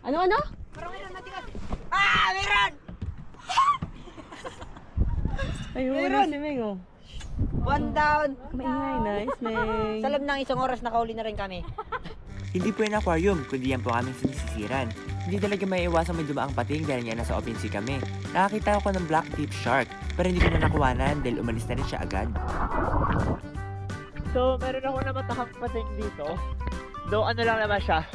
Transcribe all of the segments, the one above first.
Ano? Ah! Meron! Ay, Meron! si Meng, oh. One down! Maingay, nice, Meng. Sa loob ng isang oras nakahuli na rin kami. Hindi po yung aquarium, kundi yan po aming sinisisiran. Hindi talaga may iwasan may dumaang pating dahil nga nasa open sea kami. Nakakita ako ng black tip shark, pero hindi ko na nakuhanan dahil umalis na rin siya agad. So, meron ako na matakang pating dito. Though ano lang naman siya,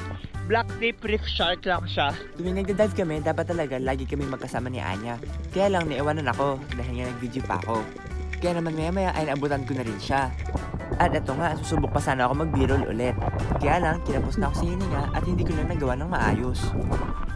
black tip reef shark lang siya. Tuwing nagdadive kami, dapat talaga lagi kami magkasama ni Anya. Kaya lang naiwanan ako dahil nga nag-video pa ako. Kaya naman maya ay naabutan ko na rin siya. At eto nga, susubok pa sana ako mag-b-roll ulit. Kaya lang, kinapos na ako sa hininga at hindi ko na nagawa ng maayos.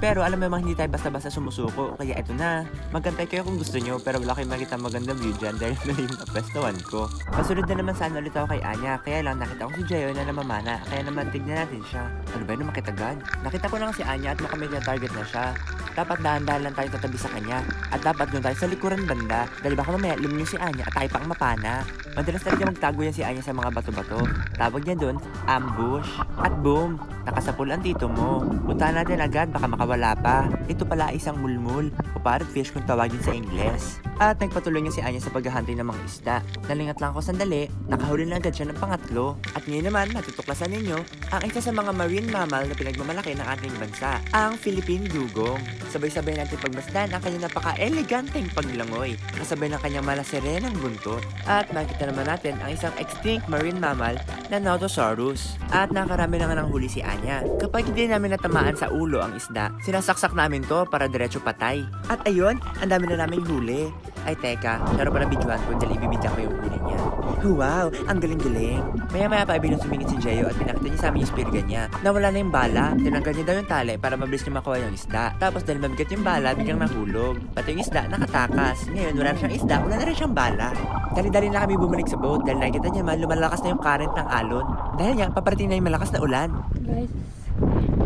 Pero alam mo naman hindi tayo basta-basta sumusuko, kaya eto na. Magkantay kayo kung gusto nyo, pero wala kayong makita magandang view dyan dahil na yung napwestuhan ko. Pasunod na naman sana ulit ako kay Anya, kaya lang nakita ko si Jayo na namamana, kaya naman tignan natin siya. Ano ba yun makitagad? Nakita ko lang si Anya at mukhang may target na siya. Dapat dahan-dahan lang tayo tatabi sa kanya. At dapat doon tayo sa likuran banda, dahil baka mamaya lumingon si Anya at tayo pang mapana. Madalas talaga magtago yan si Anya sa mga bato-bato. Tawag niya doon, ambush. At boom, nakasapul ang tito mo. Puntahan natin agad, baka makawala pa. Ito pala isang mulmul, o parrot fish kung tawagin sa Ingles. At nagpatuloy niya si Anya sa paghahantay ng mga isda. Nalingat lang ako sandali, nakahuli na agad siya ng pangatlo. At ngayon naman, natutuklasan ninyo ang isa sa mga marine mammal na pinagmamalaki ng ating bansa, ang Philippine dugong. Sabay-sabay natin pagmasdan ang kanyang napaka-eleganteng paglangoy, kasabay ng kanyang malaserenang buntot. At makikita naman natin ang isang extinct marine mammal na Nautosaurus. At nakarami na nga ng huli si Anya. Kapag hindi namin natamaan sa ulo ang isda, sinasaksak namin to para diretso patay. At ayun, ang dami na naming huli. Ay teka, laro pa na videohan ko dahil ibibidya ko yung huli niya. Wow, ang galing-galing. Maya-maya pa bilang sumingit si Jayo at pinakita niya sa amin yung spirga niya. Nawala na yung bala, tinanggal niya daw yung tali para mabilis niya makuha yung isda. Tapos dahil mabigat yung bala, biglang nahulog. Pati yung isda, nakatakas. Ngayon, wala na siyang isda, wala na rin siyang bala. Dali-dali na kami bumalik sa boat dahil nakikita niya man lumalakas na yung current ng alon. Dahil nga, paparating na yung malakas na ulan. Guys,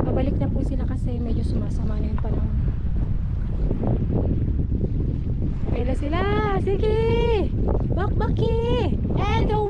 pabalik na po sila kasi medyo sumasama na yung panahon. Kaya sila, sige! Bakbaki! And the